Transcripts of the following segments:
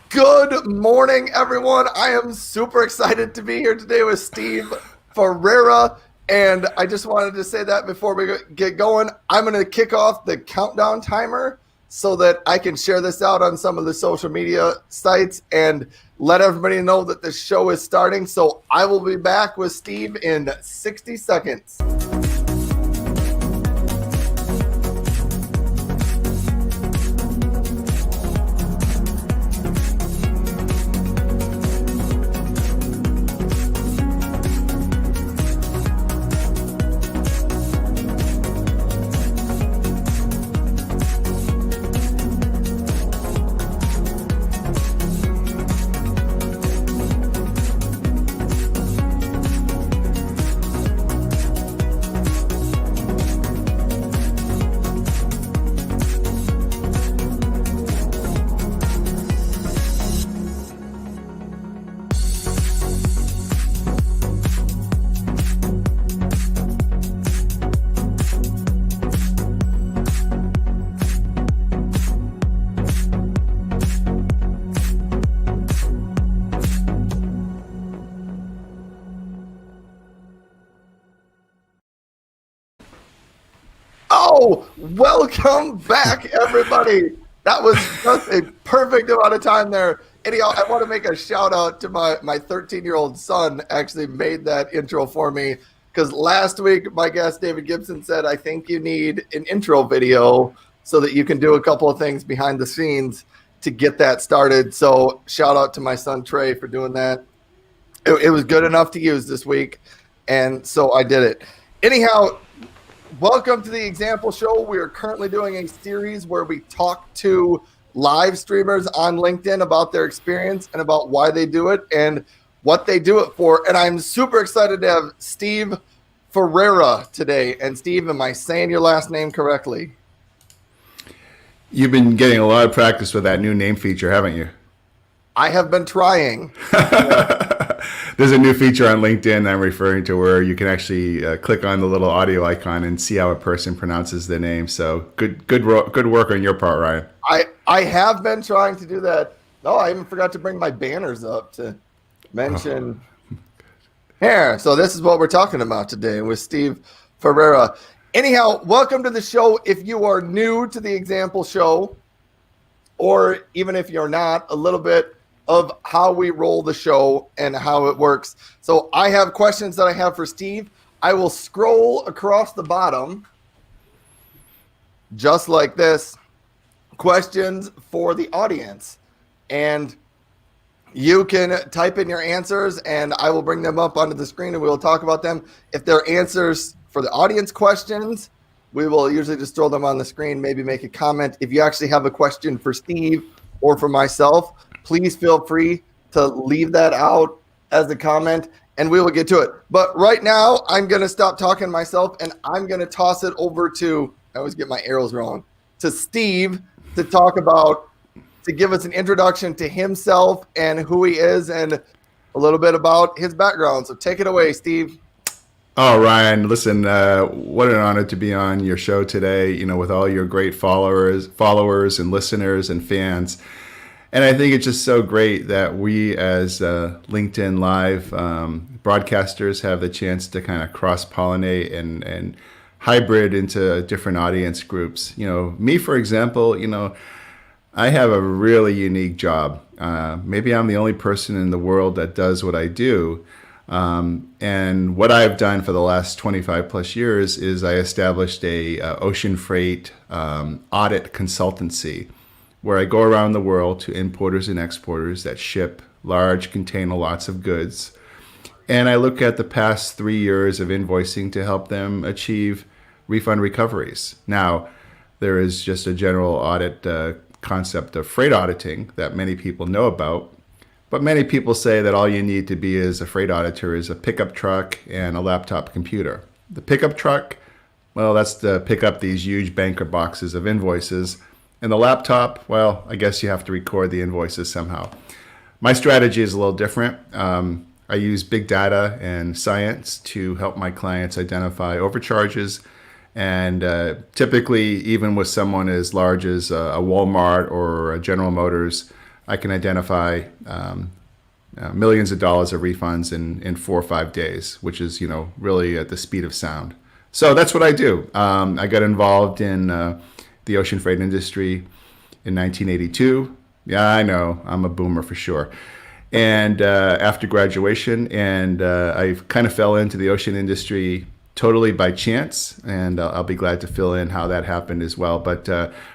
Good morning, everyone. I am super excited to be here today with Steve Ferreira. And I just wanted to say that before we get going, I'm going to kick off the countdown timer so that I can share this out on some of the social media sites and let everybody know that the show is starting. So I will be back with Steve in 60 seconds. Oh, welcome back, everybody. That was just a perfect amount of time there. Anyhow, I want to make a shout out to my 13-year-old son actually made that intro for me because last week my guest David Gibson said, I think you need an intro video so that you can do a couple of things behind the scenes to get that started. So shout out to my son Trey for doing that. It was good enough to use this week, and so I did it. Anyhow, welcome to the Example Show. We are currently doing a series where we talk to live streamers on LinkedIn about their experience and about why they do it and what they do it for. And I'm super excited to have Steve Ferreira today. And Steve, am I saying your last name correctly? You've been getting a lot of practice with that new name feature, haven't you? I have been trying. There's a new feature on LinkedIn I'm referring to where you can actually click on the little audio icon and see how a person pronounces their name. So good work on your part, Ryan. I have been trying to do that. Oh, I even forgot to bring my banners up to mention here. So this is what we're talking about today with Steve Ferreira. Anyhow, welcome to the show. If you are new to the Example Show, or even if you're not, a little bit of how we roll the show and how it works. So I have questions that I have for Steve. I will scroll across the bottom just like this. Questions for the audience. And you can type in your answers and I will bring them up onto the screen and we will talk about them. If they're answers for the audience questions, we will usually just throw them on the screen, maybe make a comment. If you actually have a question for Steve or for myself, please feel free to leave that out as a comment and we will get to it. But right now, I'm going to stop talking myself and I'm going to toss it over to, I always get my arrows wrong, to Steve to talk about, to give us an introduction to himself and who he is and a little bit about his background. So take it away, Steve. Oh, Ryan, listen, what an honor to be on your show today, with all your great followers and listeners and fans. And I think it's just so great that we as LinkedIn Live broadcasters have the chance to kind of cross-pollinate and hybrid into different audience groups. Me, for example, I have a really unique job. Maybe I'm the only person in the world that does what I do. And what I've done for the last 25 plus years is I established a ocean freight audit consultancy where I go around the world to importers and exporters that ship large container lots of goods. And I look at the past 3 years of invoicing to help them achieve refund recoveries. Now, there is just a general audit concept of freight auditing that many people know about. But many people say that all you need to be as a freight auditor is a pickup truck and a laptop computer. The pickup truck, well, that's to pick up these huge banker boxes of invoices. And the laptop, well, I guess you have to record the invoices somehow. My strategy is a little different. I use big data and science to help my clients identify overcharges. And typically, even with someone as large as a Walmart or a General Motors, I can identify millions of dollars of refunds in 4 or 5 days, which is, really at the speed of sound. So that's what I do. I got involved in the ocean freight industry in 1982. Yeah, I know, I'm a boomer for sure. And after graduation, and I kind of fell into the ocean industry totally by chance, and I'll be glad to fill in how that happened as well. But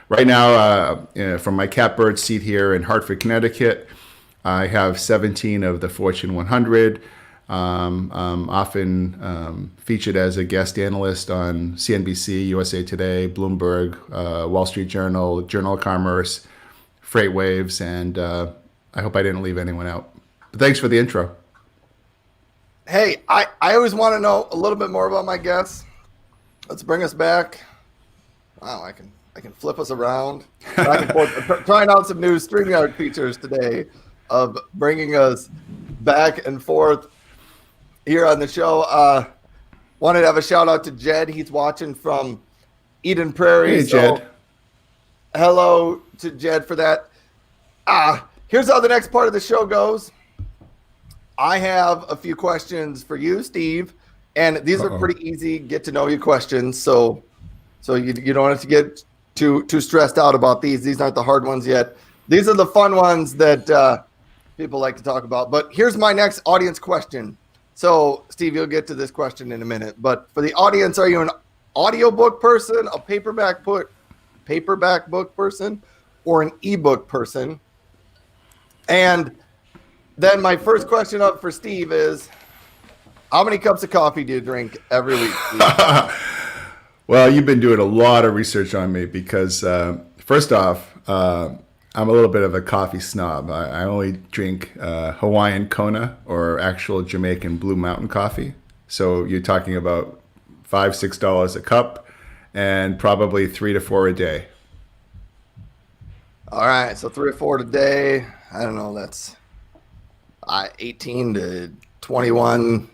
right now, from my catbird seat here in Hartford, Connecticut, I have 17 of the Fortune 100. Often featured as a guest analyst on CNBC, USA Today, Bloomberg, Wall Street Journal, Journal of Commerce, Freight Waves, and I hope I didn't leave anyone out. But thanks for the intro. Hey, I always want to know a little bit more about my guests. Let's bring us back. Wow, I can flip us around. Back and forth. Trying out some new StreamYard features today of bringing us back and forth here on the show. Wanted to have a shout out to Jed. He's watching from Eden Prairie. Hey, Jed. Hello to Jed for that. Here's how the next part of the show goes. I have a few questions for you, Steve, and these are pretty easy get to know you questions. So you don't have to get too stressed out about these. These aren't the hard ones yet. These are the fun ones that people like to talk about. But here's my next audience question. So, Steve, you'll get to this question in a minute. But for the audience, are you an audiobook person, a paperback book person, or an ebook person? And then my first question up for Steve is, how many cups of coffee do you drink every week? Well, you've been doing a lot of research on me because, first off, I'm a little bit of a coffee snob. I only drink Hawaiian Kona or actual Jamaican Blue Mountain coffee. So you're talking about $5-6 a cup and probably 3 to 4 a day. All right, so 3 or 4 a day. I don't know. That's 18 to 21.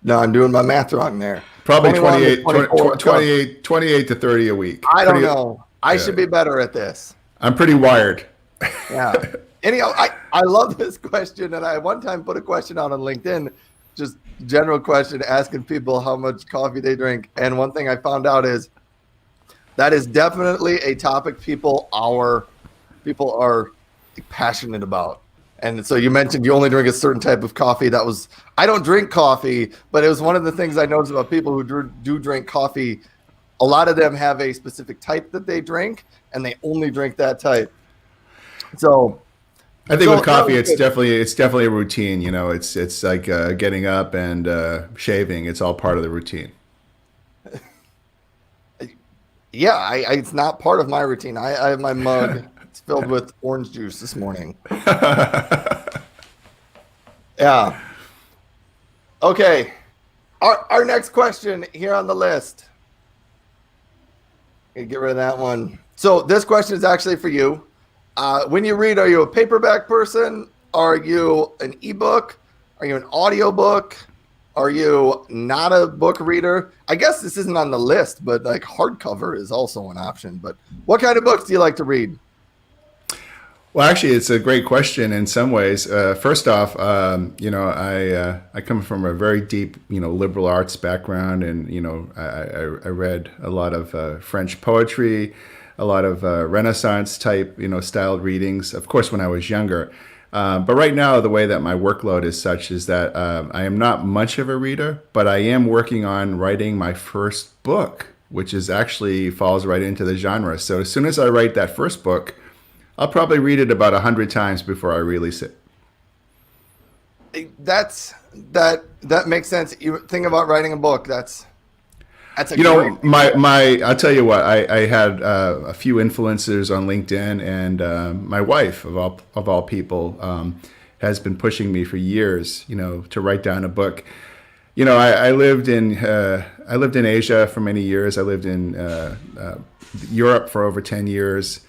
No, I'm doing my math wrong there. Probably 28 to 30 a week. I don't know. I should be better at this. I'm pretty wired. Yeah. Anyhow, I love this question, and I one time put a question out on LinkedIn, just general question asking people how much coffee they drink. And one thing I found out is that is definitely a topic people are passionate about. And so you mentioned you only drink a certain type of coffee. I don't drink coffee, but it was one of the things I noticed about people who do drink coffee. A lot of them have a specific type that they drink, and they only drink that type. So I think with coffee, it's definitely a routine. It's like getting up and shaving. It's all part of the routine. Yeah, it's not part of my routine. I have my mug. It's filled with orange juice this morning. Yeah. Okay. Our next question here on the list. Get rid of that one. So this question is actually for you. When you read, are you a paperback person? Are you an ebook? Are you an audiobook? Are you not a book reader? I guess this isn't on the list, but like hardcover is also an option. But what kind of books do you like to read? Well, actually, it's a great question in some ways. First off, I come from a very deep, liberal arts background, and I read a lot of French poetry, a lot of Renaissance type, styled readings. Of course, when I was younger, but right now, the way that my workload is such is that I am not much of a reader, but I am working on writing my first book, which is actually falls right into the genre. So as soon as I write that first book, I'll probably read it about 100 times before I release it. That makes sense. You think about writing a book. That's I'll tell you what. I had a few influencers on LinkedIn, and my wife of all people has been pushing me for years, to write down a book. I lived in Asia for many years. I lived in Europe for over 10 years.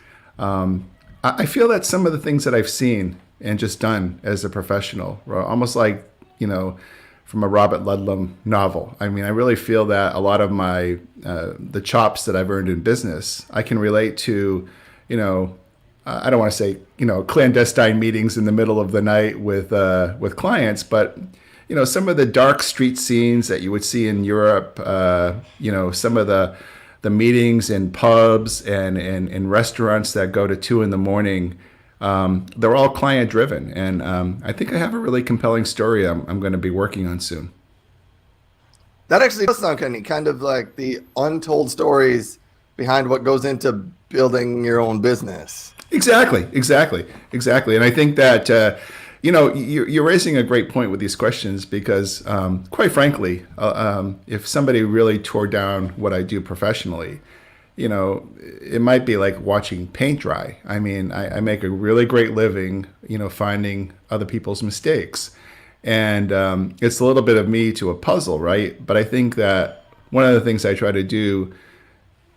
I feel that some of the things that I've seen and just done as a professional were almost like, from a Robert Ludlum novel. I mean, I really feel that a lot of my, the chops that I've earned in business, I can relate to, I don't want to say, clandestine meetings in the middle of the night with clients, but some of the dark street scenes that you would see in Europe, some of the meetings in pubs and in restaurants that go to 2 a.m. They're all client driven, and I think I have a really compelling story I'm going to be working on soon. That actually does sound kind of like the untold stories behind what goes into building your own business. Exactly. And I think that, you're raising a great point with these questions because, quite frankly, if somebody really tore down what I do professionally, it might be like watching paint dry. I mean, I make a really great living, finding other people's mistakes. And it's a little bit of me to a puzzle, right? But I think that one of the things I try to do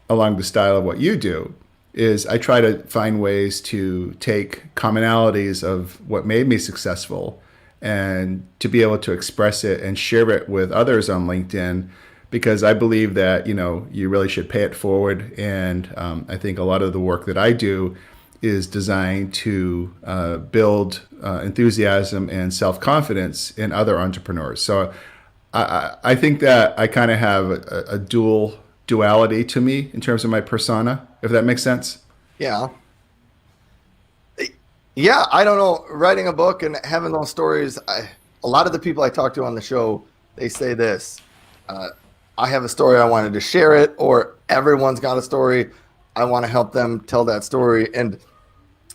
along the style of what you do is I try to find ways to take commonalities of what made me successful and to be able to express it and share it with others on LinkedIn, because I believe that, you really should pay it forward. And I think a lot of the work that I do is designed to build enthusiasm and self-confidence in other entrepreneurs. So I think that I kind of have a duality to me in terms of my persona, if that makes sense. Yeah. Yeah, I don't know. Writing a book and having those stories, a lot of the people I talk to on the show, they say this. I have a story, I wanted to share it, or everyone's got a story, I want to help them tell that story. And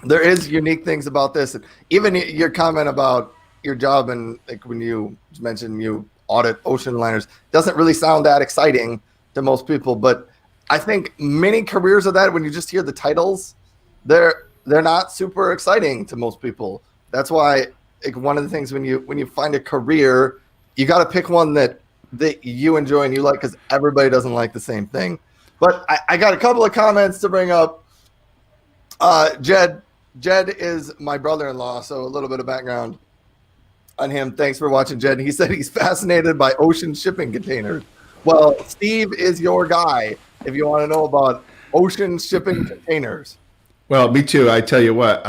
there is unique things about this. Even your comment about your job, and like when you mentioned you audit ocean liners, doesn't really sound that exciting to most people. But I think many careers of that, when you just hear the titles, they're not super exciting to most people. That's why, like, one of the things when you find a career, you got to pick one that you enjoy and you like, because everybody doesn't like the same thing. But I got a couple of comments to bring up. Jed is my brother-in-law, so a little bit of background on him. Thanks for watching, Jed. He said he's fascinated by ocean shipping containers. Well, Steve is your guy if you want to know about ocean shipping containers. Well, me too. I tell you what,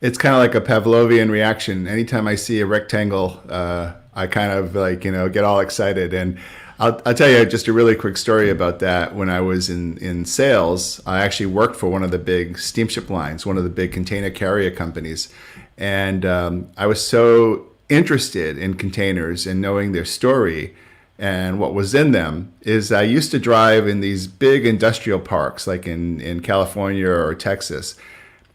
it's kind of like a Pavlovian reaction. Anytime I see a rectangle, I kind of get all excited. And I'll tell you just a really quick story about that. When I was in sales, I actually worked for one of the big steamship lines, one of the big container carrier companies. And I was so interested in containers and knowing their story and what was in them is I used to drive in these big industrial parks like in California or Texas.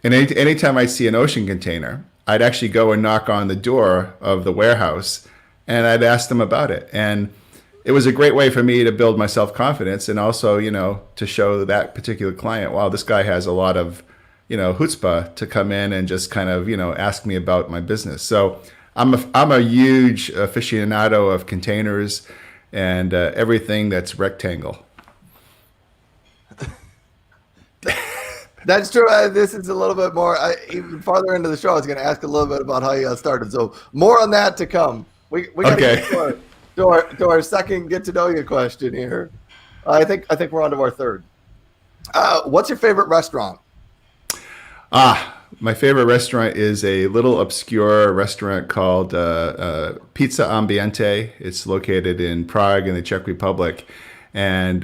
And anytime I see an ocean container, I'd actually go and knock on the door of the warehouse and I'd ask them about it. And it was a great way for me to build my self-confidence and also, to show that particular client, wow, this guy has a lot of, chutzpah to come in and just kind of, ask me about my business. So I'm a huge aficionado of containers and everything that's rectangle. That's true. This is a little bit more, even farther into the show, I was going to ask a little bit about how you got started. So more on that to come. We got to get to our second get to know you question here. I think we're on to our third. What's your favorite restaurant? My favorite restaurant is a little obscure restaurant called Pizza Ambiente. It's located in Prague in the Czech Republic. And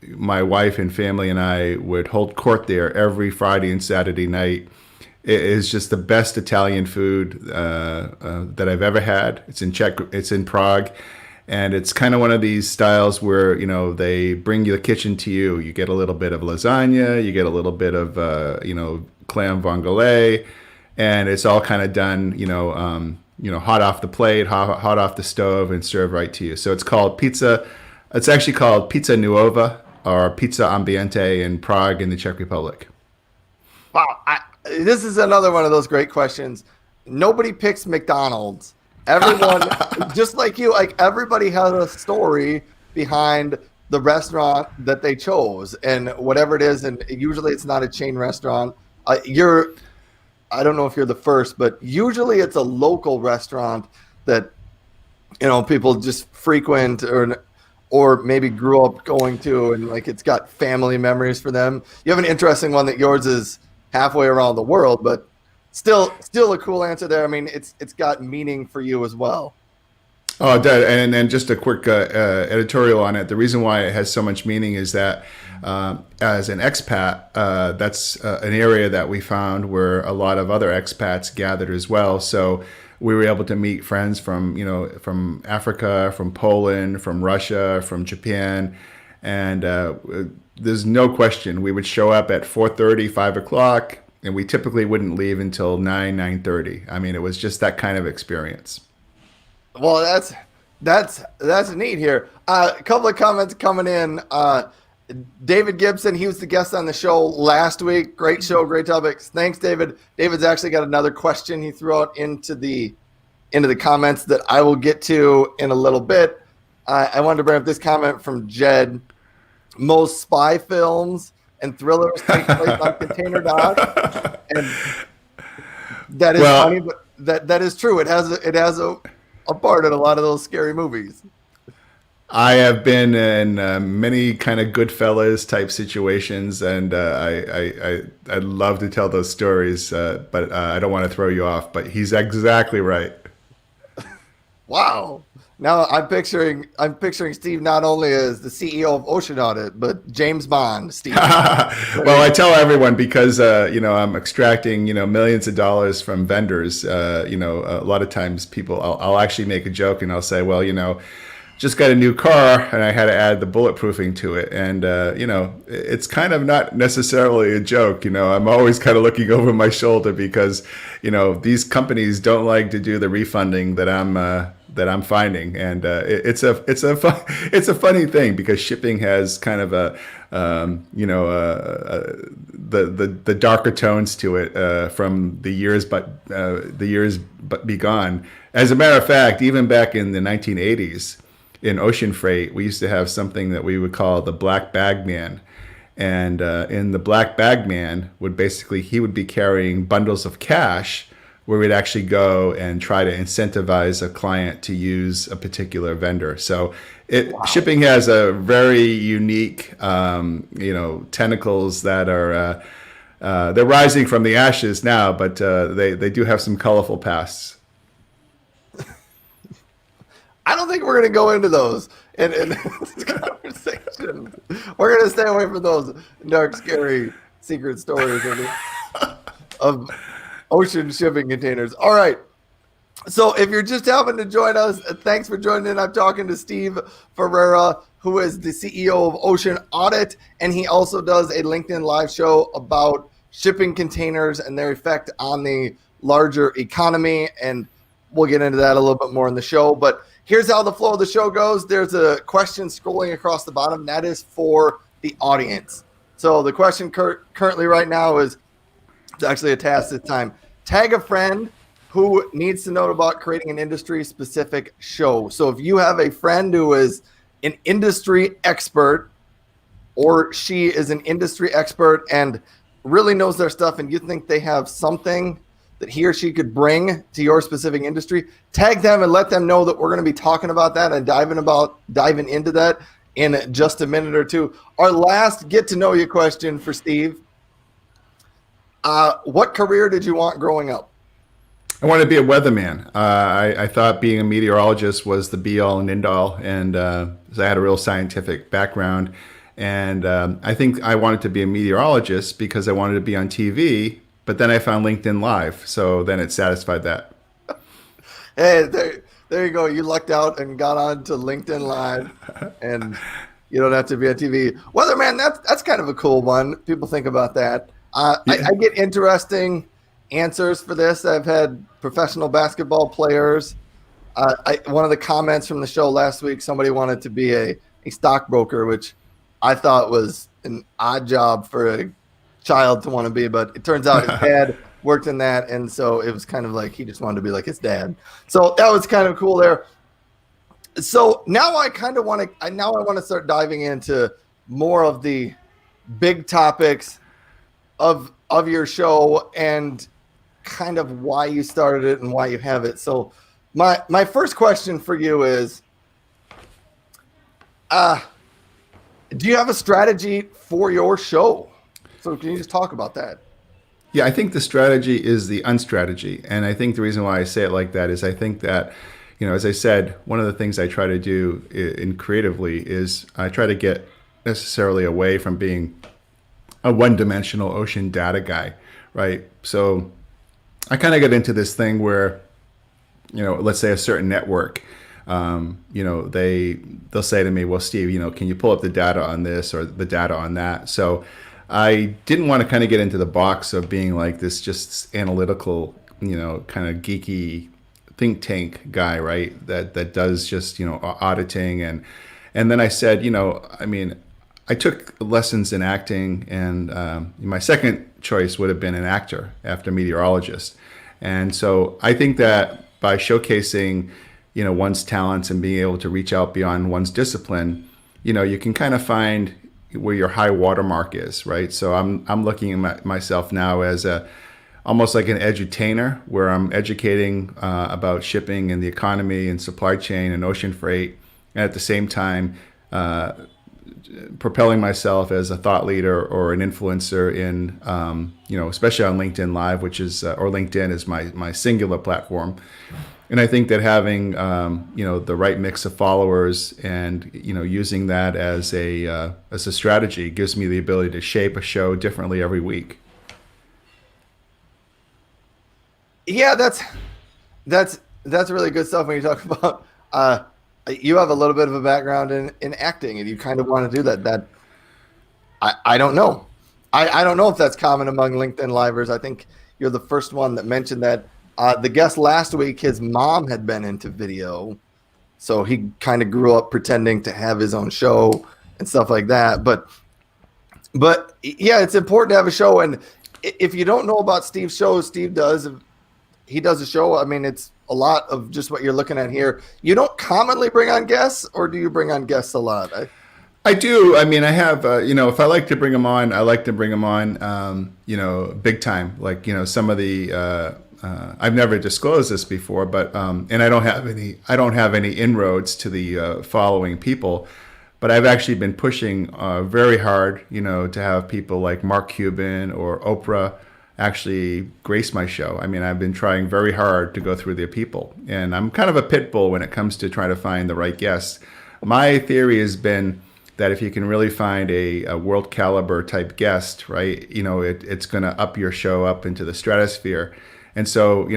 my wife and family and I would hold court there every Friday and Saturday night. It is just the best Italian food that I've ever had. It's in Prague. And it's kind of one of these styles where, they bring the kitchen to you. You get a little bit of lasagna, you get a little bit of, clam vongole, and it's all kind of done, hot off the plate, hot off the stove and served right to you. So it's called pizza. It's actually called Pizza Nuova or Pizza Ambiente in Prague in the Czech Republic. Wow. This is another one of those great questions. Nobody picks McDonald's. Everyone, just like you, like everybody has a story behind the restaurant that they chose and whatever it is. And usually it's not a chain restaurant. I don't know if you're the first, but usually it's a local restaurant that, people just frequent or maybe grew up going to, and like it's got family memories for them. You have an interesting one that yours halfway around the world, but still a cool answer there. I mean, it's got meaning for you as well. Oh, and just a quick editorial on it. The reason why it has so much meaning is that as an expat, that's an area that we found where a lot of other expats gathered as well. So we were able to meet friends from, from Africa, from Poland, from Russia, from Japan. And there's no question we would show up at 4:30, 5 o'clock, and we typically wouldn't leave until 9:30. I mean, it was just that kind of experience. Well, that's neat here. A couple of comments coming in. David Gibson, he was the guest on the show last week. Great show, great topics. Thanks, David. David's actually got another question he threw out into the comments that I will get to in a little bit. I wanted to bring up this comment from Jed. Most spy films and thrillers take place on container docks, and that is funny, but that is true. It has a part in a lot of those scary movies. I have been in many kind of Goodfellas type situations, and I'd love to tell those stories, but I don't want to throw you off. But he's exactly right. Wow. Now I'm picturing Steve not only as the CEO of Ocean Audit, but James Bond, Steve. Well, I tell everyone because I'm extracting millions of dollars from vendors. A lot of times people, I'll actually make a joke and I'll say, well, just got a new car and I had to add the bulletproofing to it, and it's kind of not necessarily a joke. I'm always kind of looking over my shoulder because these companies don't like to do the refunding that I'm finding, and it's a funny thing because shipping has kind of the darker tones to it from the years begone. As a matter of fact, even back in the 1980s in ocean freight, we used to have something that we would call the black bag man. And in the black bag man he would be carrying bundles of cash where we'd actually go and try to incentivize a client to use a particular vendor. So shipping has a very unique, tentacles that are, they're rising from the ashes now, but they do have some colorful pasts. I don't think we're going to go into those in this conversation. We're going to stay away from those dark, scary, secret stories of ocean shipping containers. All right. So if you're just happening to join us, thanks for joining in. I'm talking to Steve Ferreira, who is the CEO of Ocean Audit, and he also does a LinkedIn live show about shipping containers and their effect on the larger economy, and we'll get into that a little bit more in the show. But here's how the flow of the show goes. There's a question scrolling across the bottom. That is for the audience. So the question currently right now is, it's actually a task this time. Tag a friend who needs to know about creating an industry-specific show. So if you have a friend who is an industry expert, or she is an industry expert and really knows their stuff, and you think they have something that he or she could bring to your specific industry, tag them and let them know that we're going to be talking about that and diving into that in just a minute or two. Our last get to know you question for Steve. What career did you want growing up? I wanted to be a weatherman. I thought being a meteorologist was the be all and end all, and I had a real scientific background. And I think I wanted to be a meteorologist because I wanted to be on TV. But then I found LinkedIn Live, so then it satisfied that. Hey, there you go. You lucked out and got on to LinkedIn Live, and you don't have to be on TV. Weatherman, that's kind of a cool one. People think about that. I get interesting answers for this. I've had professional basketball players. One of the comments from the show last week, somebody wanted to be a stockbroker, which I thought was an odd job for a child to want to be, but it turns out his dad worked in that, and so it was kind of like he just wanted to be like his dad. So that was kind of cool there. So now I want to start diving into more of the big topics of your show and kind of why you started it and why you have it. So my first question for you is, do you have a strategy for your show? So can you just talk about that? Yeah, I think the strategy is the unstrategy. And I think the reason why I say it like that is I think that, as I said, one of the things I try to do in creatively is I try to get necessarily away from being a one-dimensional ocean data guy, right? So I kind of get into this thing where, let's say a certain network, they'll say to me, well, Steve, can you pull up the data on this or the data on that? So I didn't want to kind of get into the box of being like this just analytical, kind of geeky think tank guy, right? That does just, auditing. And then I said, I took lessons in acting, and my second choice would have been an actor after meteorologist. And so I think that by showcasing, one's talents and being able to reach out beyond one's discipline, you can kind of find where your high watermark is, right? So I'm looking at myself now as almost like an edutainer, where I'm educating about shipping and the economy and supply chain and ocean freight, and at the same time propelling myself as a thought leader or an influencer in, especially on LinkedIn Live, which is or LinkedIn is my singular platform. And I think that having the right mix of followers and using that as a strategy gives me the ability to shape a show differently every week. Yeah, that's really good stuff when you talk about you have a little bit of a background in acting, and you kind of want to do that. I don't know. I don't know if that's common among LinkedIn Livers. I think you're the first one that mentioned that. The guest last week, his mom had been into video, so he kind of grew up pretending to have his own show and stuff like that. But yeah, it's important to have a show. And if you don't know about Steve's show, he does a show. I mean, it's a lot of just what you're looking at here. You don't commonly bring on guests, or do you bring on guests a lot? I do. I mean, I have, if I like to bring them on, I like to bring them on, big time. Like, some of the, I've never disclosed this before, but and I don't have any inroads to the following people, but I've actually been pushing very hard, to have people like Mark Cuban or Oprah actually grace my show. I mean, I've been trying very hard to go through their people, and I'm kind of a pit bull when it comes to trying to find the right guests. My theory has been that if you can really find a world caliber type guest, right, it's going to up your show up into the stratosphere. And so,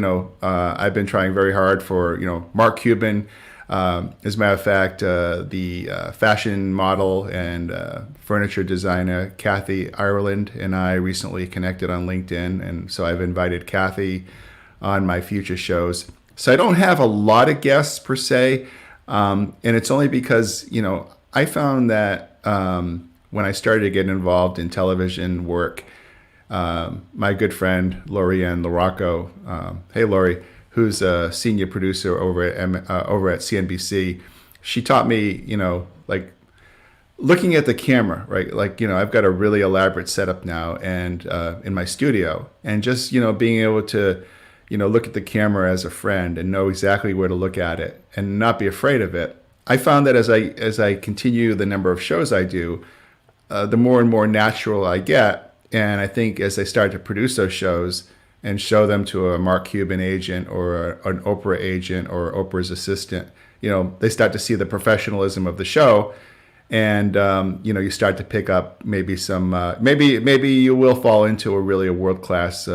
I've been trying very hard for, Mark Cuban. As a matter of fact, the fashion model and furniture designer, Kathy Ireland, and I recently connected on LinkedIn. And so I've invited Kathy on my future shows. So I don't have a lot of guests per se. And it's only because, I found that when I started to get involved in television work, my good friend Lorianne Larocco, hey Lori, who's a senior producer over at CNBC, she taught me, like looking at the camera, right? Like, I've got a really elaborate setup now, and in my studio, and just being able to, look at the camera as a friend and know exactly where to look at it and not be afraid of it. I found that as I continue the number of shows I do, the more and more natural I get. And I think as I start to produce those shows and show them to a Mark Cuban agent or an Oprah agent or Oprah's assistant, they start to see the professionalism of the show, and you start to pick up maybe some maybe you will fall into a world class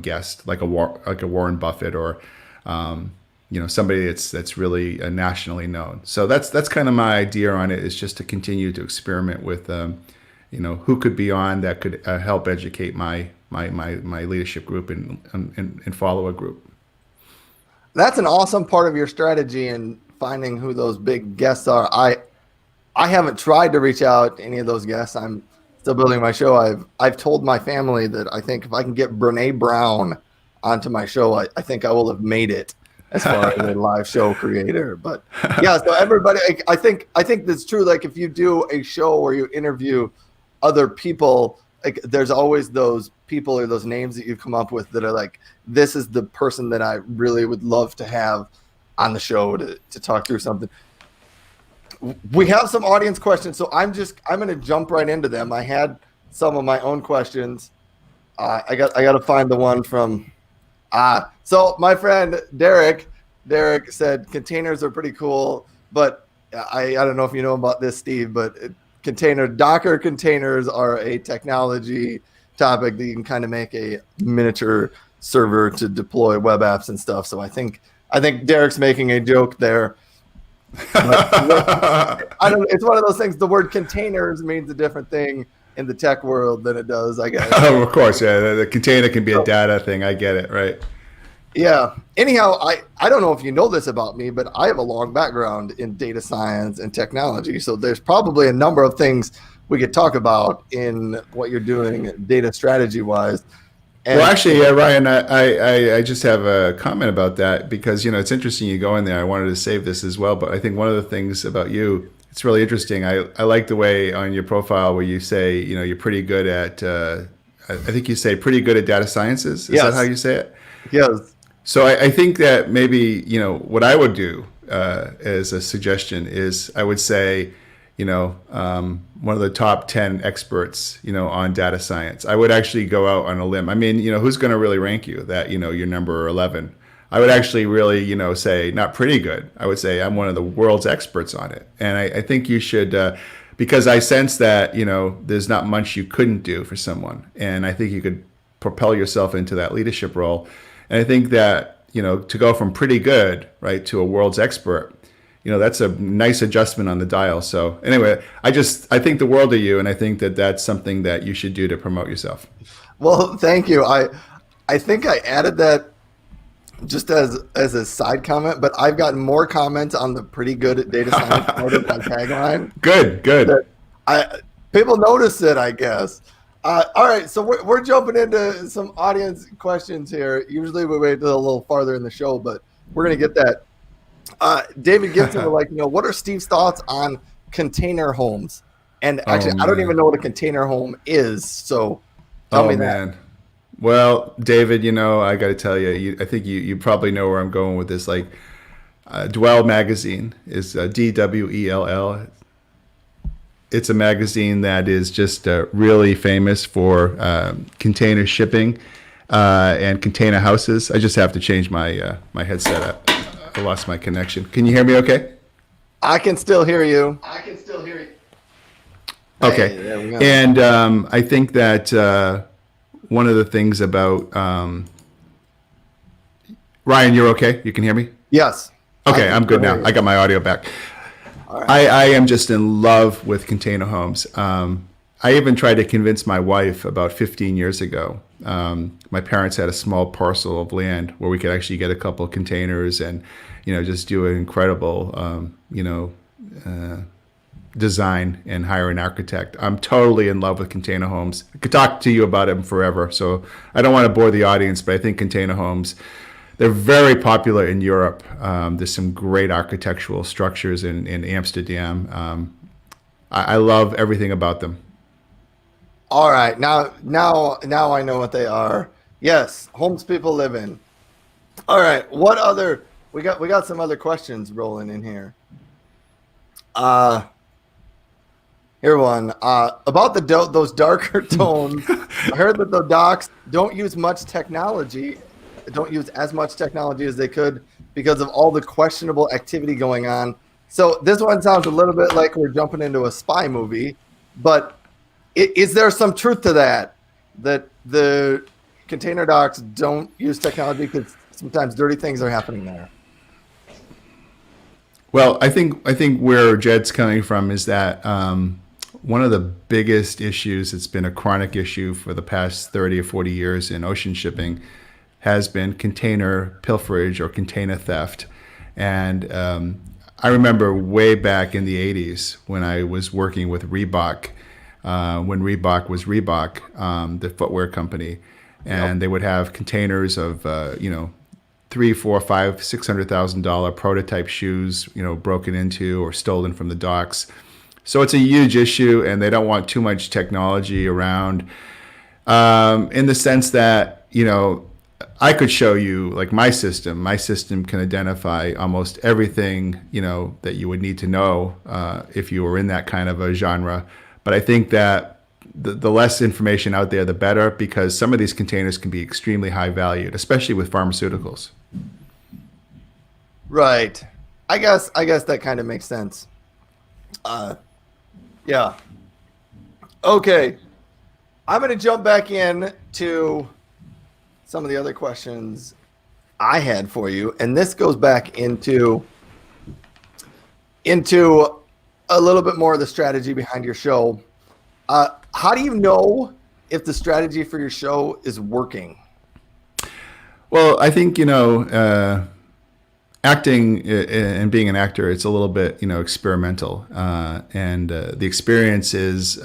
guest like a Warren Buffett or somebody that's really nationally known. So that's kind of my idea on it, is just to continue to experiment with. Who could be on that could help educate my leadership group and follower group. That's an awesome part of your strategy in finding who those big guests are. I haven't tried to reach out to any of those guests. I'm still building my show. I've told my family that I think if I can get Brene Brown onto my show, I think I will have made it as far as a live show creator. But yeah, so everybody, I think that's true. Like if you do a show where you interview other people, like there's always those people or those names that you come up with that are like, this is the person that I really would love to have on the show to talk through something. We have some audience questions, so I'm going to jump right into them. I had some of my own questions I got to find the one from. So my friend Derek said containers are pretty cool, but I don't know if you know about this, Steve, but Docker containers are a technology topic that you can kind of make a miniature server to deploy web apps and stuff. So I think Derek's making a joke there. I don't. It's one of those things. The word containers means a different thing in the tech world than it does, I guess. Oh, of course, yeah. The container can be a data thing. I get it, right? Yeah. Anyhow, I don't know if you know this about me, but I have a long background in data science and technology. So there's probably a number of things we could talk about in what you're doing data strategy wise. Well, actually, Ryan, I just have a comment about that because, it's interesting you go in there. I wanted to save this as well, but I think one of the things about you, it's really interesting. I like the way on your profile where you say, you're pretty good at, I think you say pretty good at data sciences. Is that how you say it? Yes. So I think that maybe, what I would do as a suggestion is I would say, one of the top 10 experts, on data science. I would actually go out on a limb. I mean, who's going to really rank you that, you're number 11? I would actually really, say not pretty good. I would say I'm one of the world's experts on it. And I think you should, because I sense that, there's not much you couldn't do for someone. And I think you could propel yourself into that leadership role. And I think that, to go from pretty good, right, to a world's expert, that's a nice adjustment on the dial. So anyway, I think the world of you, and I think that that's something that you should do to promote yourself. Well, thank you. I think I added that just as a side comment, but I've gotten more comments on the pretty good at data science part of my tagline. Good. People notice it, I guess. All right, so we're jumping into some audience questions here. Usually we wait till a little farther in the show, but we're going to get that. David Gibson would like to know, what are Steve's thoughts on container homes? And actually, I don't even know what a container home is, so tell me that. Man. Well, David, I got to tell you, I think you probably know where I'm going with this. Like, Dwell magazine is DWELL. It's a magazine that is just really famous for container shipping and container houses. I just have to change my headset up. I lost my connection. Can you hear me okay? I can still hear you. Okay. Hey, and I think that one of the things about Ryan, you're okay? You can hear me? Yes. Okay, I'm good now. I got my audio back. Right. I am just in love with container homes. I even tried to convince my wife about 15 years ago. My parents had a small parcel of land where we could actually get a couple of containers and, just do an incredible, design and hire an architect. I'm totally in love with container homes. I could talk to you about them forever. So I don't want to bore the audience, but I think container homes, they're very popular in Europe. There's some great architectural structures in Amsterdam. I love everything about them. All right, now I know what they are. Yes, homes people live in. All right, what other? We got some other questions rolling in here. Here one about those darker tones. I heard that the docks don't use as much technology as they could because of all the questionable activity going on. So this one sounds a little bit like we're jumping into a spy movie, but is there some truth to that the container docks don't use technology because sometimes dirty things are happening there? Well, I think where Jed's coming from is that one of the biggest issues, it's been a chronic issue for the past 30 or 40 years in ocean shipping, has been container pilferage or container theft. And I remember way back in the 80s when I was working with Reebok, when Reebok was Reebok, the footwear company, and they would have containers of, $300,000, $400,000, $500,000, $600,000 prototype shoes, broken into or stolen from the docks. So it's a huge issue, and they don't want too much technology around, in the sense that, I could show you like my system can identify almost everything, that you would need to know if you were in that kind of a genre. But I think that the less information out there, the better, because some of these containers can be extremely high valued, especially with pharmaceuticals. Right. I guess that kind of makes sense. Yeah. Okay. I'm going to jump back in to some of the other questions I had for you, and this goes back into a little bit more of the strategy behind your show. How do you know if the strategy for your show is working? Well, I think, acting and being an actor, it's a little bit, experimental. And the experience is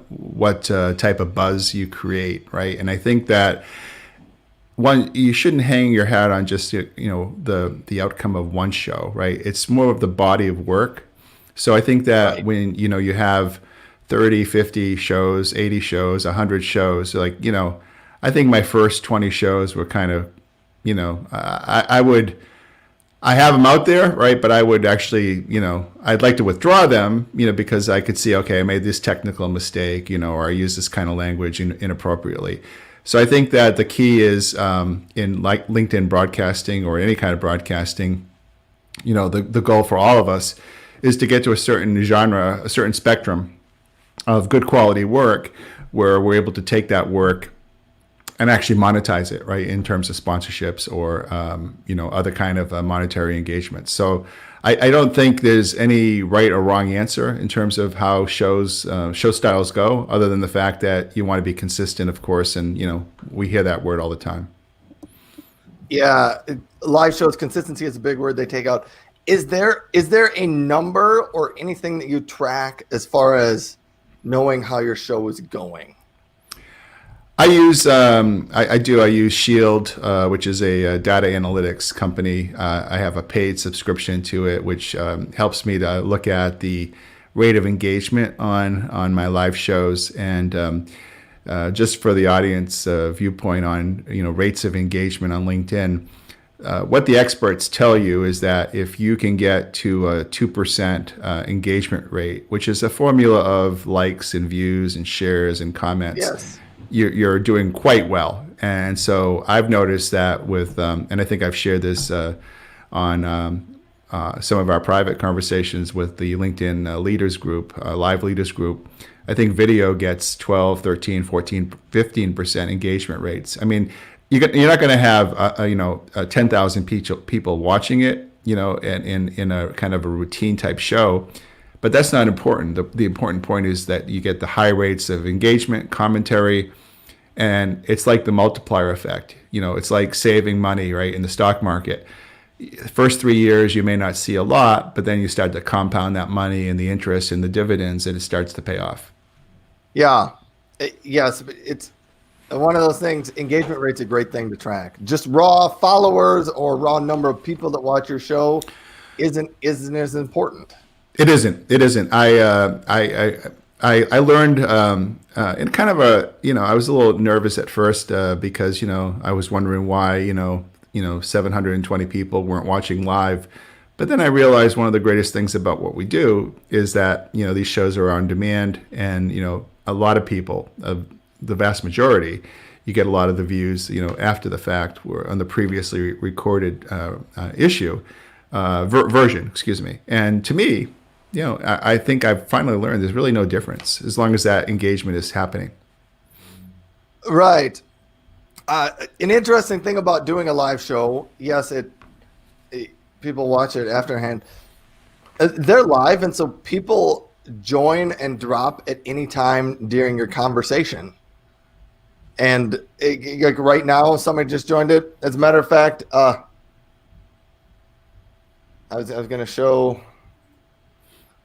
what type of buzz you create, right? And I think that you shouldn't hang your hat on just, the outcome of one show, right? It's more of the body of work. So I think that Right. when, you have 30, 50 shows, 80 shows, 100 shows, like, I think my first 20 shows were kind of, I have them out there, right? But I would actually, I'd like to withdraw them, because I could see, okay, I made this technical mistake, or I used this kind of language inappropriately. So I think that the key is in like LinkedIn broadcasting or any kind of broadcasting, the goal for all of us is to get to a certain genre, a certain spectrum of good quality work where we're able to take that work and actually monetize it, right, in terms of sponsorships or other kind of monetary engagements. So I don't think there's any right or wrong answer in terms of how show styles go, other than the fact that you want to be consistent, of course, and we hear that word all the time. Yeah, live shows, consistency is a big word they take out. Is there a number or anything that you track as far as knowing how your show is going? I use I use Shield, which is a data analytics company. I have a paid subscription to it, which helps me to look at the rate of engagement on my live shows. And just for the audience viewpoint on rates of engagement on LinkedIn, what the experts tell you is that if you can get to a 2% engagement rate, which is a formula of likes and views and shares and comments. Yes. You're doing quite well. And so I've noticed that with, and I think I've shared this on some of our private conversations with the LinkedIn leaders group, live leaders group. I think video gets 12, 13, 14, 15% engagement rates. I mean, you're not going to have 10,000 people watching it, in a kind of a routine type show. But that's not important. The important point is that you get the high rates of engagement, commentary, and it's like the multiplier effect. It's like saving money, right, in the stock market. The first 3 years, you may not see a lot, but then you start to compound that money and the interest and the dividends, and it starts to pay off. Yeah. Yes, it's one of those things. Engagement rate's a great thing to track. Just raw followers or raw number of people that watch your show isn't as important. It isn't. I learned in kind of I was a little nervous at first because I was wondering why 720 people weren't watching live, but then I realized one of the greatest things about what we do is that these shows are on demand, and a lot of people, the vast majority, you get a lot of the views after the fact were on the previously recorded version, excuse me. And to me, I think I've finally learned there's really no difference as long as that engagement is happening. Right. An interesting thing about doing a live show, yes, people watch it afterhand. They're live, and so people join and drop at any time during your conversation. And like right now, somebody just joined it. As a matter of fact, I was going to show.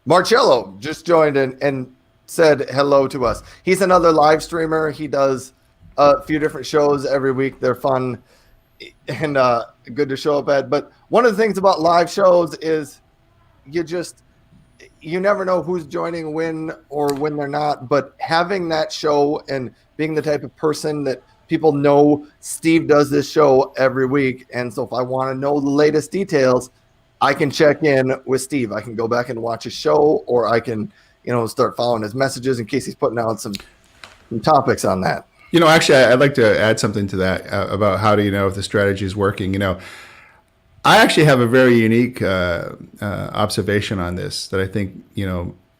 Marcello just joined and said hello to us. He's another live streamer. He does a few different shows every week. They're fun and good to show up at. But one of the things about live shows is you never know who's joining when they're not. But having that show and being the type of person that people know, Steve does this show every week. And so if I want to know the latest details, I can check in with Steve. I can go back and watch his show, or I can, start following his messages in case he's putting out some some topics on that. Actually, I'd like to add something to that about how do you know if the strategy is working. I actually have a very unique observation on this that I think,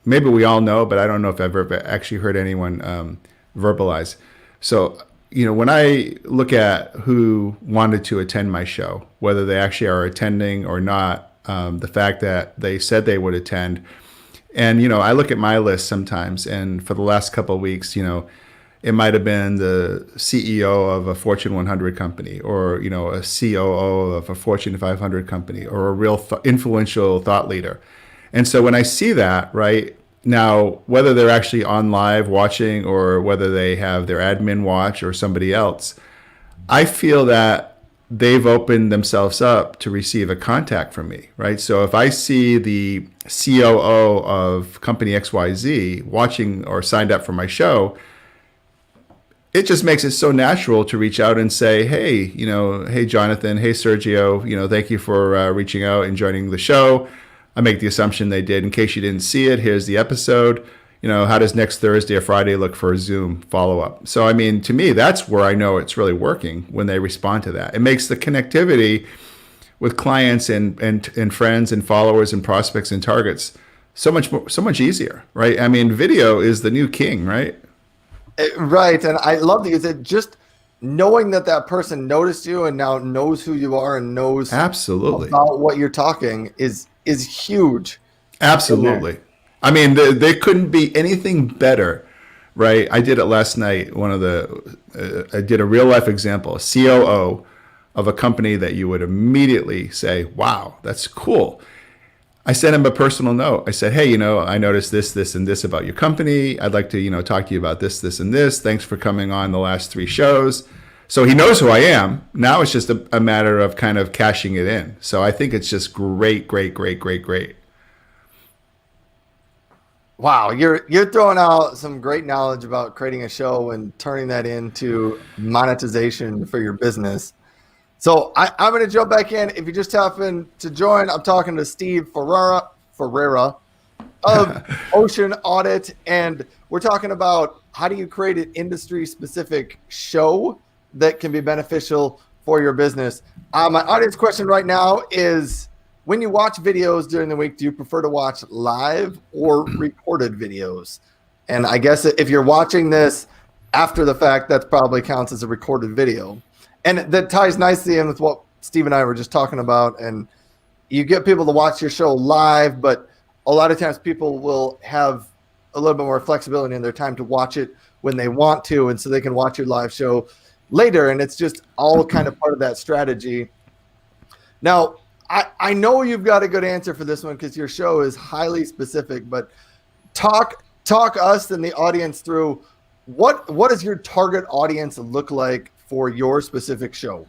maybe we all know, but I don't know if I've ever actually heard anyone verbalize. So, when I look at who wanted to attend my show, whether they actually are attending or not, the fact that they said they would attend, and, I look at my list sometimes, and for the last couple of weeks, it might have been the CEO of a Fortune 100 company, or a COO of a Fortune 500 company, or a real influential thought leader. And so when I see that, right now, whether they're actually on live watching or whether they have their admin watch or somebody else, I feel that they've opened themselves up to receive a contact from me, right? So if I see the COO of company XYZ watching or signed up for my show, it just makes it so natural to reach out and say, hey, hey, Jonathan, hey, Sergio, thank you for reaching out and joining the show. I make the assumption they did. In case you didn't see it, here's the episode. How does next Thursday or Friday look for a Zoom follow-up? So, I mean, to me, that's where I know it's really working, when they respond to that. It makes the connectivity with clients and friends and followers and prospects and targets so much easier, right? I mean, video is the new king, right? Right. And I love to use it. Just knowing that person noticed you and now knows who you are and knows absolutely about what you're talking is huge. Absolutely. I mean, there couldn't be anything better, right? I did it last night. I did a real life example, a COO of a company that you would immediately say, wow, that's cool. I sent him a personal note. I said, hey, I noticed this, and this about your company. I'd like to, talk to you about this, and this. Thanks for coming on the last 3 shows. So he knows who I am. Now it's just a matter of kind of cashing it in. So I think it's just great. Wow, you're throwing out some great knowledge about creating a show and turning that into monetization for your business. So I'm going to jump back in. If you just happen to join, I'm talking to Steve Ferreira of Ocean Audit, and we're talking about how do you create an industry-specific show that can be beneficial for your business. My audience question right now is, when you watch videos during the week, do you prefer to watch live or recorded videos? And I guess if you're watching this after the fact, that probably counts as a recorded video. And that ties nicely in with what Steve and I were just talking about. And you get people to watch your show live, but a lot of times people will have a little bit more flexibility in their time to watch it when they want to. And so they can watch your live show later. And it's just all kind of part of that strategy. Now, I know you've got a good answer for this one because your show is highly specific, but talk us and the audience through what does your target audience look like for your specific show?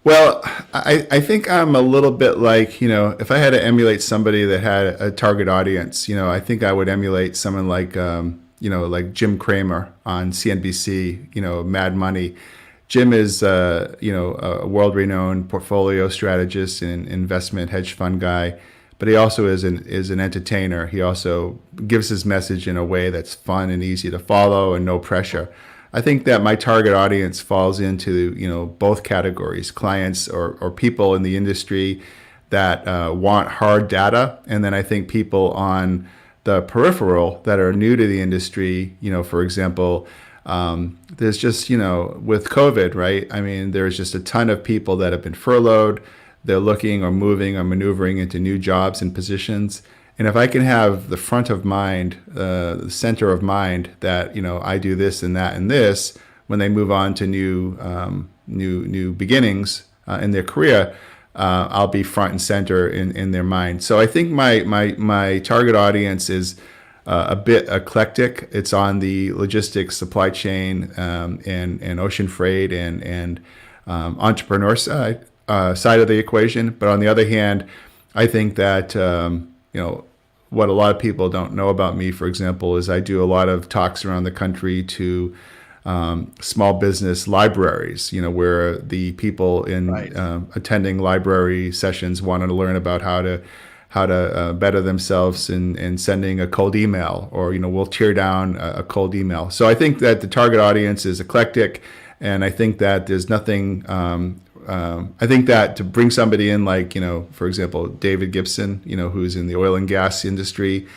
Well, I think I'm a little bit like, if I had to emulate somebody that had a target audience, I think I would emulate someone like, like Jim Cramer on CNBC, Mad Money. Jim is, a world-renowned portfolio strategist and investment hedge fund guy, but he also is an entertainer. He also gives his message in a way that's fun and easy to follow and no pressure. I think that my target audience falls into, both categories, clients or people in the industry that want hard data. And then I think people on the peripheral that are new to the industry, for example, there's just, with COVID, right? I mean, there's just a ton of people that have been furloughed. They're looking or moving or maneuvering into new jobs and positions. And if I can have the front of mind, the center of mind that, I do this and that and this, when they move on to new beginnings in their career, I'll be front and center in their mind. So I think my target audience is a bit eclectic. It's on the logistics, supply chain, and ocean freight and entrepreneur side of the equation. But on the other hand, I think that what a lot of people don't know about me, for example, is I do a lot of talks around the country to small business libraries, where the people in attending library sessions want to learn about how to how to better themselves in sending a cold email, or we'll tear down a cold email. So I think that the target audience is eclectic, and I think that there's nothing. I think that to bring somebody in like for example, David Gibson, who's in the oil and gas industry,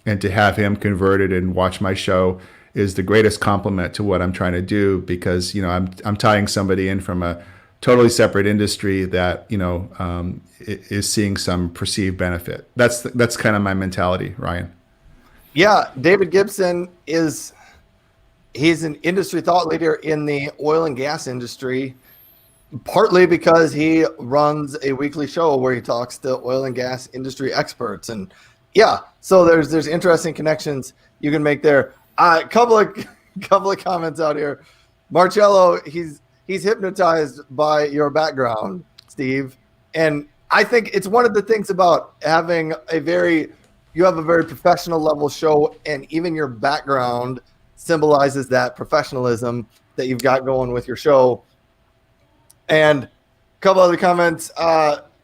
and to have him converted and watch my show is the greatest compliment to what I'm trying to do, because I'm tying somebody in from a totally separate industry that is seeing some perceived benefit. That's kind of my mentality, Ryan. Yeah, David Gibson he's an industry thought leader in the oil and gas industry, partly because he runs a weekly show where he talks to oil and gas industry experts. And yeah, so there's interesting connections you can make there. Couple of comments out here. Marcello, he's hypnotized by your background, Steve. And I think it's one of the things about having you have a very professional level show, and even your background symbolizes that professionalism that you've got going with your show. And a couple other comments.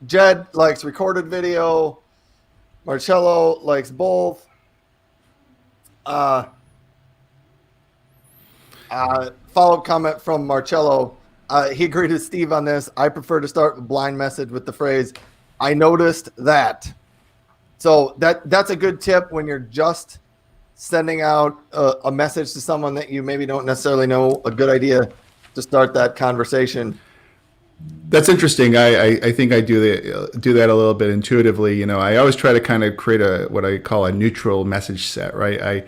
Jed likes recorded video. Marcello likes both. Follow-up comment from Marcello. He agreed with Steve on this. I prefer to start a blind message with the phrase, "I noticed that." So that's a good tip when you're just sending out a message to someone that you maybe don't necessarily know. A good idea to start that conversation. That's interesting. I think I do that a little bit intuitively. I always try to kind of create what I call a neutral message set, right?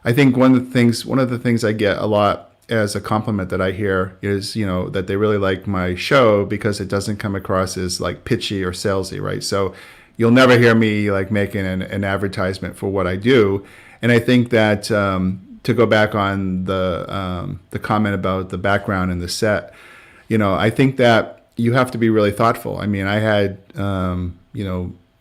I think one of the things I get a lot as a compliment that I hear is, that they really like my show because it doesn't come across as like pitchy or salesy, right? So you'll never hear me like making an advertisement for what I do. And I think that to go back on the comment about the background and the set, I think that you have to be really thoughtful. I mean, I had,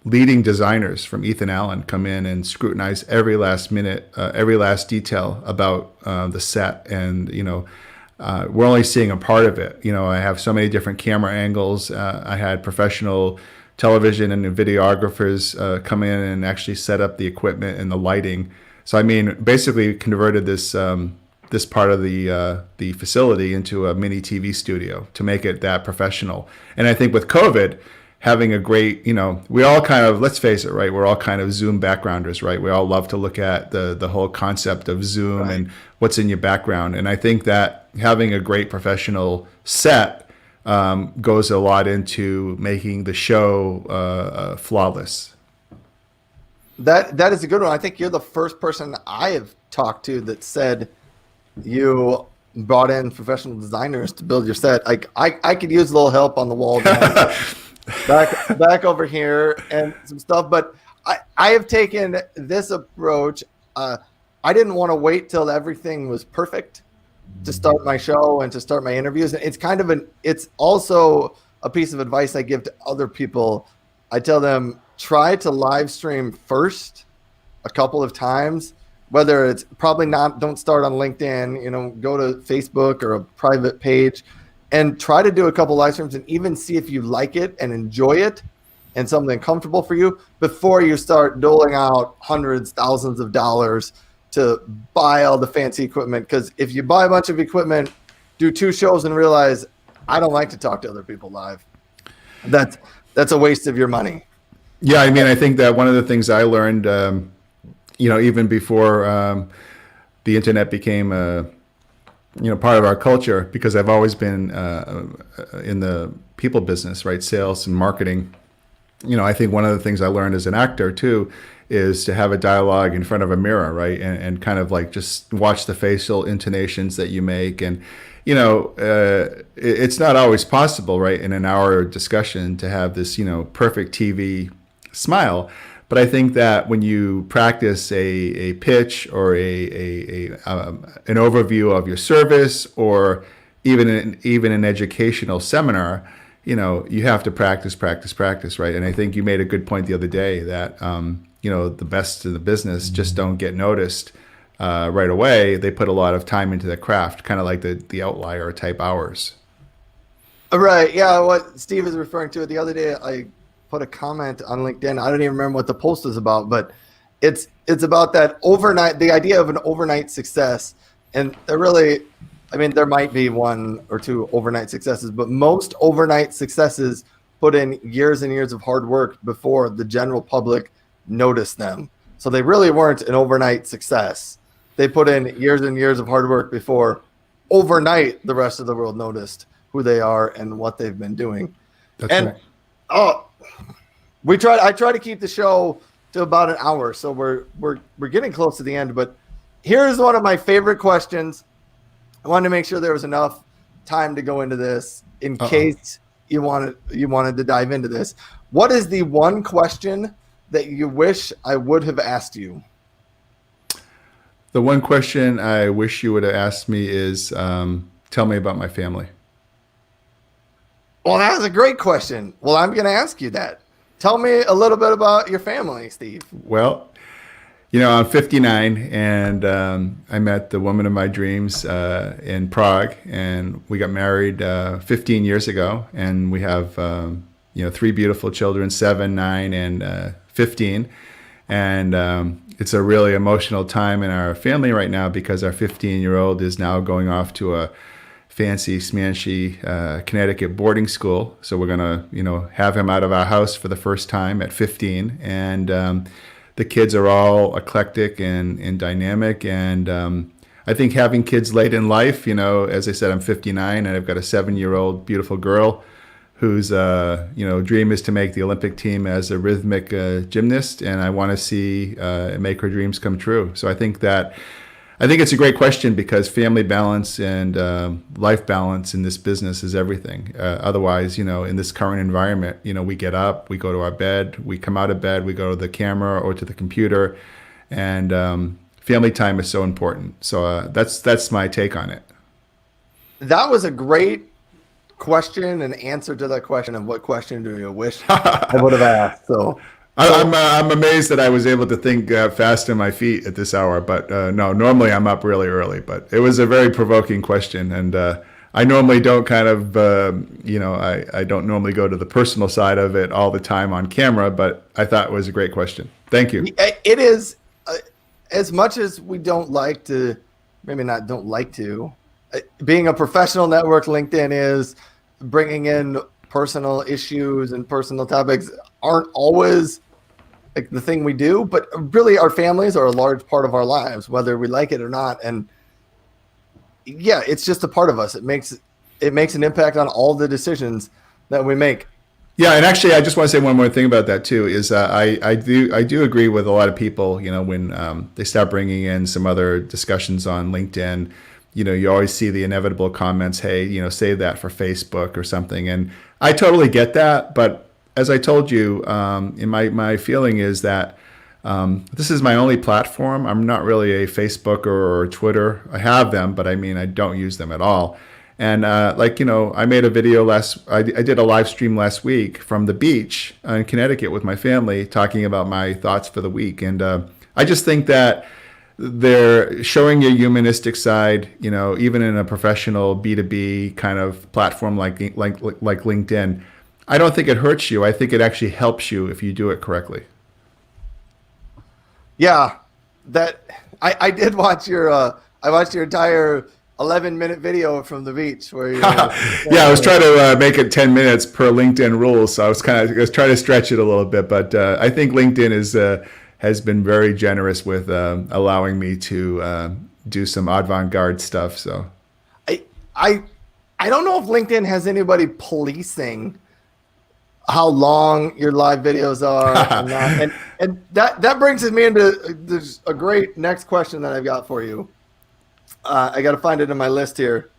leading designers from Ethan Allen come in and scrutinize every last minute, every last detail about the set. And, we're only seeing a part of it. I have so many different camera angles. I had professional television and videographers come in and actually set up the equipment and the lighting. So, I mean, basically converted this part of the facility into a mini TV studio to make it that professional. And I think with COVID, having a great, we all kind of, let's face it, right? We're all kind of Zoom backgrounders, right? We all love to look at the whole concept of Zoom, right, and what's in your background. And I think that having a great professional set goes a lot into making the show flawless. That is a good one. I think you're the first person I have talked to that said you brought in professional designers to build your set. I could use a little help on the wall back over here and some stuff, but I have taken this approach. I didn't want to wait till everything was perfect to start my show and to start my interviews. It's also a piece of advice I give to other people. I tell them, try to live stream first a couple of times, whether it's don't start on LinkedIn, go to Facebook or a private page and try to do a couple live streams and even see if you like it and enjoy it and something comfortable for you before you start doling out hundreds, thousands of dollars to buy all the fancy equipment. Because if you buy a bunch of equipment, do 2 shows and realize, I don't like to talk to other people live, that's a waste of your money. Yeah, I mean, I think that one of the things I learned, even before the internet became part of our culture, because I've always been in the people business, right? Sales and marketing. I think one of the things I learned as an actor too is to have a dialogue in front of a mirror, right? And kind of like just watch the facial intonations that you make. And, it's not always possible, right, in an hour discussion to have this, perfect TV smile. But I think that when you practice a pitch or an overview of your service, or even an educational seminar, you have to practice, right? And I think you made a good point the other day that the best in the business just don't get noticed right away. They put a lot of time into the craft, kind of like the outlier type hours. Right. Yeah. What Steve is referring to, the other day, I put a comment on LinkedIn. I don't even remember what the post was about, but it's about that overnight, the idea of an overnight success. And there might be one or two overnight successes, but most overnight successes put in years and years of hard work before the general public noticed them. So they really weren't an overnight success. They put in years and years of hard work before overnight the rest of the world noticed who they are and what they've been doing. That's right. I try to keep the show to about an hour, so we're getting close to the end. But here's one of my favorite questions. I wanted to make sure there was enough time to go into this in case you wanted to dive into this. What is the one question that you wish I would have asked you? The one question I wish you would have asked me is, tell me about my family. Well, that was a great question. Well, I'm going to ask you that. Tell me a little bit about your family, Steve. Well, I'm 59, and I met the woman of my dreams in Prague, and we got married 15 years ago, and we have 3 beautiful children, 7, 9, and 15. And it's a really emotional time in our family right now because our 15-year-old is now going off to a fancy, smancy Connecticut boarding school. So we're going to, have him out of our house for the first time at 15. And the kids are all eclectic and dynamic. And I think having kids late in life, as I said, I'm 59 and I've got a 7-year-old beautiful girl whose dream is to make the Olympic team as a rhythmic gymnast, and I want to see make her dreams come true. So I think it's a great question because family balance and life balance in this business is everything. Otherwise, in this current environment, we get up, we go to our bed, we come out of bed, we go to the camera or to the computer, and family time is so important. So that's my take on it. That was a great question and answer to that question of what question do you wish I would have asked. So I'm amazed that I was able to think fast on my feet at this hour, but no, normally I'm up really early, but it was a very provoking question. And I normally don't kind of, I don't normally go to the personal side of it all the time on camera, but I thought it was a great question. Thank you. It is, as much as we don't like to, being a professional network, LinkedIn is bringing in personal issues and personal topics aren't always like the thing we do, but really our families are a large part of our lives, whether we like it or not. And yeah, it's just a part of us. It makes an impact on all the decisions that we make. Yeah, and actually, I just want to say one more thing about that too. Is I do agree with a lot of people. When they start bringing in some other discussions on LinkedIn, you always see the inevitable comments, hey, save that for Facebook or something. And I totally get that. But as I told you, in my feeling is that this is my only platform. I'm not really a Facebook or Twitter. I have them, but I don't use them at all. And I made a video I did a live stream last week from the beach in Connecticut with my family talking about my thoughts for the week. And I just think that they're showing your humanistic side, even in a professional B2B kind of platform like LinkedIn. I don't think it hurts you. I think it actually helps you if you do it correctly. Yeah, I did watch your entire 11-minute video from the beach where you I was trying to make it 10 minutes per LinkedIn rules, so I was trying to stretch it a little bit, but I think LinkedIn has been very generous with allowing me to do some avant-garde stuff. So I don't know if LinkedIn has anybody policing how long your live videos are and that brings me into there's a great next question that I've got for you. I got to find it in my list here.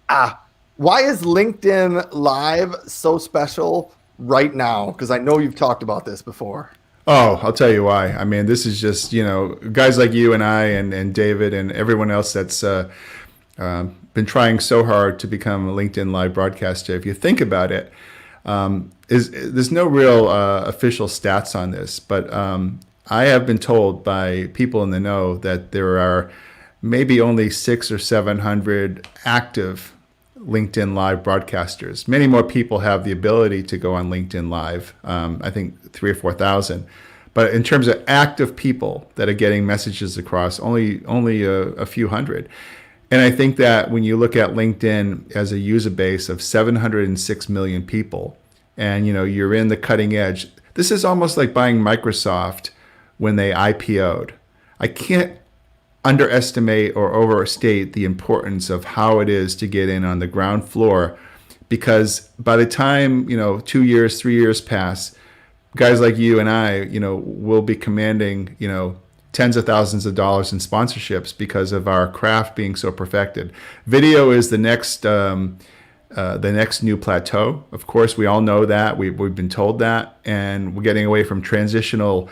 Why is LinkedIn Live so special right now? Because I know you've talked about this before. Oh, I'll tell you why. This is just, guys like you and I and David and everyone else that's been trying so hard to become a LinkedIn Live broadcaster. If you think about it, there's no real official stats on this, but I have been told by people in the know that there are maybe only 600 or 700 active LinkedIn Live broadcasters. Many more people have the ability to go on LinkedIn Live. I think 3,000 or 4,000. But in terms of active people that are getting messages across, only a few hundred. And I think that when you look at LinkedIn as a user base of 706 million people, and you're in the cutting edge, this is almost like buying Microsoft when they IPO'd. I can't underestimate or overstate the importance of how it is to get in on the ground floor, because by the time 2 years, 3 years pass, guys like you and I, will be commanding tens of thousands of dollars in sponsorships because of our craft being so perfected. Video is the next new plateau. Of course, we all know that. We've been told that, and we're getting away from transitional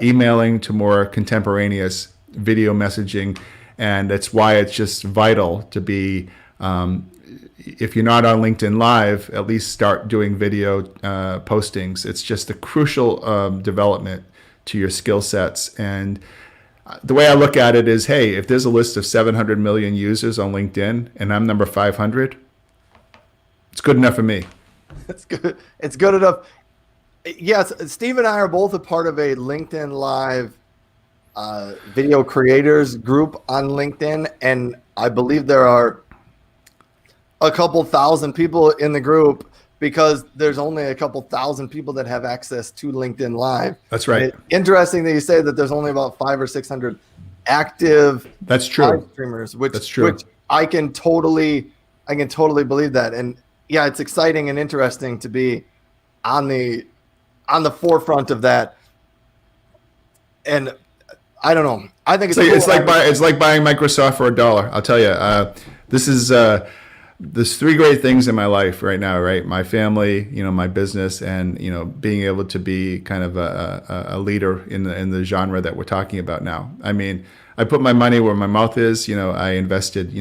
emailing to more contemporaneous video messaging, and that's why it's just vital to be. If you're not on LinkedIn Live, at least start doing video postings. It's just a crucial development to your skill sets. And the way I look at it is, hey, if there's a list of 700 million users on LinkedIn and I'm number 500, it's good enough for me. It's good. It's good enough. Yes, Steve and I are both a part of a LinkedIn Live video creators group on LinkedIn, and I believe there are a couple thousand people in the group because there's only a couple thousand people that have access to LinkedIn Live. That's right. Interesting that you say that there's only about 500 or 600 active That's true. live streamers, That's true. which I can totally believe that. And yeah, it's exciting and interesting to be on the forefront of that. And I don't know. I think it's like buying Microsoft for $1. I'll tell you. There's three great things in my life right now, right? My family, my business, and being able to be kind of a leader in the genre that we're talking about now. I mean, I put my money where my mouth is. I invested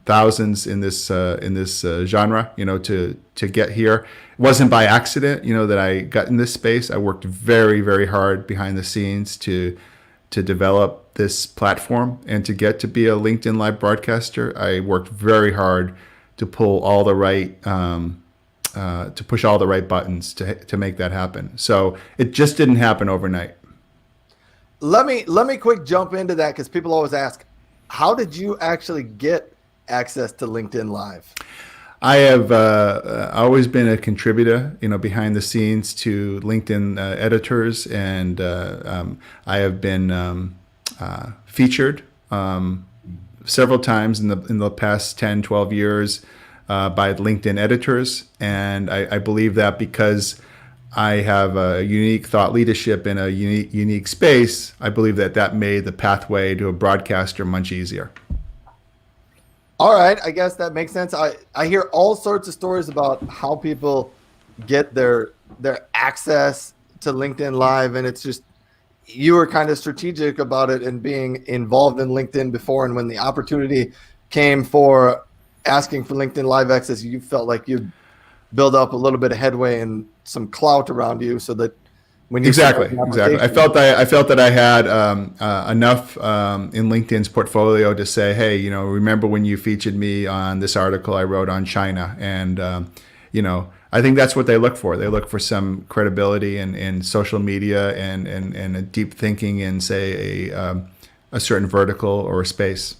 thousands in this genre, to get here. It wasn't by accident, that I got in this space. I worked very, very hard behind the scenes to develop this platform and to get to be a LinkedIn Live broadcaster. I worked very hard to pull all the right, to push all the right buttons to make that happen. So it just didn't happen overnight. Let me quick jump into that, because people always ask, how did you actually get access to LinkedIn Live? I have always been a contributor, behind the scenes to LinkedIn editors, and I have been featured several times in the past 10, 12 years by LinkedIn editors. And I believe that because I have a unique thought leadership in a unique space, I believe that made the pathway to a broadcaster much easier. All right, I guess that makes sense. I hear all sorts of stories about how people get their access to LinkedIn Live, and it's just, you were kind of strategic about it and being involved in LinkedIn before, and when the opportunity came for asking for LinkedIn Live access, you felt like you'd build up a little bit of headway and some clout around you, so that when you exactly. I felt that I had enough in LinkedIn's portfolio to say, hey, remember when you featured me on this article I wrote on China, and I think that's what they look for. They look for some credibility in social media and a deep thinking in, say, a certain vertical or a space.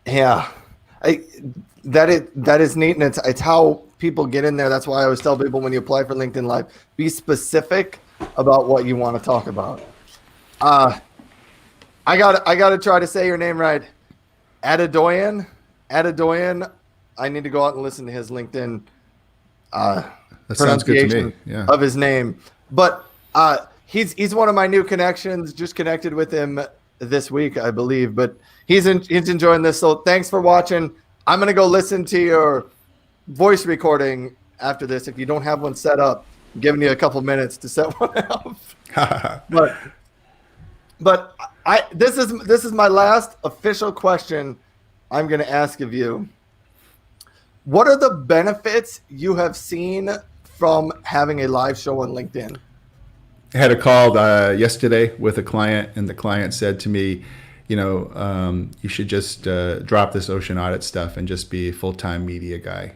Yeah, that is neat, and it's how people get in there. That's why I always tell people, when you apply for LinkedIn Live, be specific about what you want to talk about. I got to try to say your name right. Adedoyan. I need to go out and listen to his LinkedIn that sounds good to me. Yeah. Of his name. But he's one of my new connections. Just connected with him this week, I believe. But he's enjoying this. So thanks for watching. I'm gonna go listen to your voice recording after this. If you don't have one set up, I'm giving you a couple minutes to set one up. but this is my last official question I'm going to ask of you. What are the benefits you have seen from having a live show on LinkedIn? I had a call yesterday with a client, and the client said to me, you should just drop this Ocean Audit stuff and just be a full-time media guy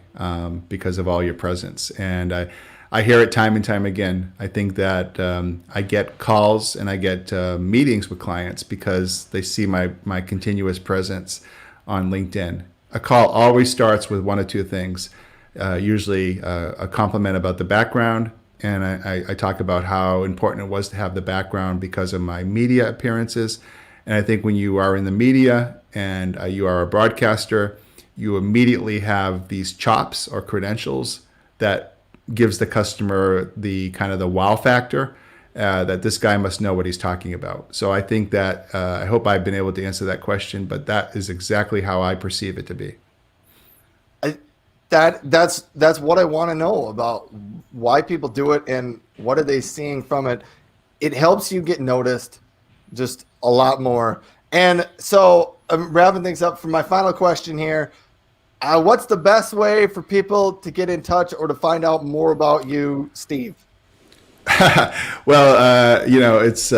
because of all your presence. And I hear it time and time again. I think that I get calls and I get meetings with clients because they see my continuous presence on LinkedIn. A call always starts with one of two things, usually a compliment about the background. And I talk about how important it was to have the background because of my media appearances. And I think when you are in the media and you are a broadcaster, you immediately have these chops or credentials that gives the customer the kind of the wow factor that this guy must know what he's talking about. So I think that I hope I've been able to answer that question, but that is exactly how I perceive it to be. That's what I want to know about why people do it and what are they seeing from it. It helps you get noticed just a lot more. And so I'm wrapping things up for my final question here. What's the best way for people to get in touch or to find out more about you, Steve? Well, it's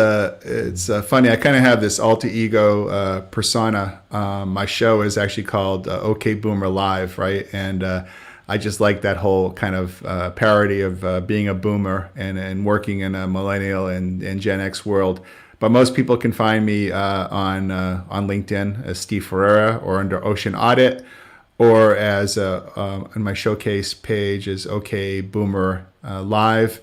funny. I kind of have this alter ego persona. My show is actually called OK Boomer Live, right? And I just like that whole kind of parody of being a boomer and working in a millennial and Gen X world. But most people can find me on LinkedIn as Steve Ferreira or under Ocean Audit, or as on my showcase page is OK Boomer Live,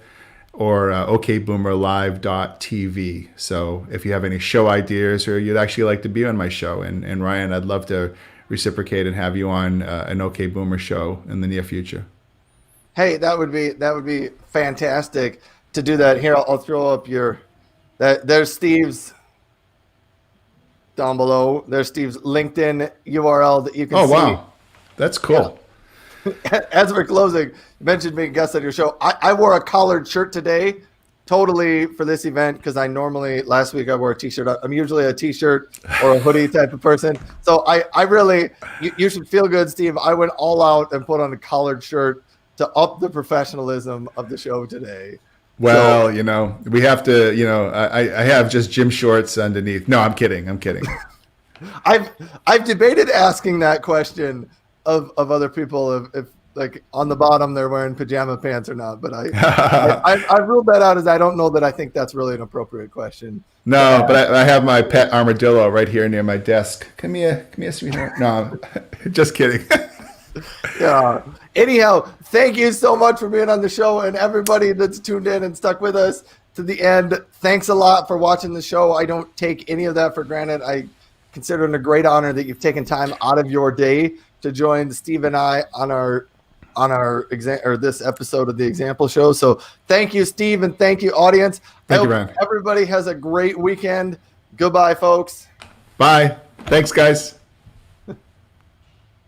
or okboomerlive.tv. So if you have any show ideas or you'd actually like to be on my show, and Ryan, I'd love to reciprocate and have you on an OK Boomer show in the near future. Hey, that would be fantastic to do that. Here, I'll throw up there's Steve's down below. There's Steve's LinkedIn URL that you can see. Oh, wow. That's cool. Yeah. As we're closing, you mentioned being a guest on your show. I wore a collared shirt today, totally for this event, because last week I wore a t-shirt. I'm usually a t-shirt or a hoodie type of person. So I really, you should feel good, Steve. I went all out and put on a collared shirt to up the professionalism of the show today. Well, we have to, I have just gym shorts underneath. No, I'm kidding. I've debated asking that question of other people if like on the bottom they're wearing pajama pants or not, but I ruled that out as I don't know that I think that's really an appropriate question. No, but I have my pet armadillo right here near my desk. Come here, sweetheart. No, just kidding. Yeah. Anyhow, thank you so much for being on the show, and everybody that's tuned in and stuck with us to the end. Thanks a lot for watching the show. I don't take any of that for granted. I consider it a great honor that you've taken time out of your day to join Steve and I on our this episode of the Example Show. So thank you, Steve, and thank you, audience. Thank you, Ryan. Everybody has a great weekend. Goodbye, folks. Bye. Thanks, guys.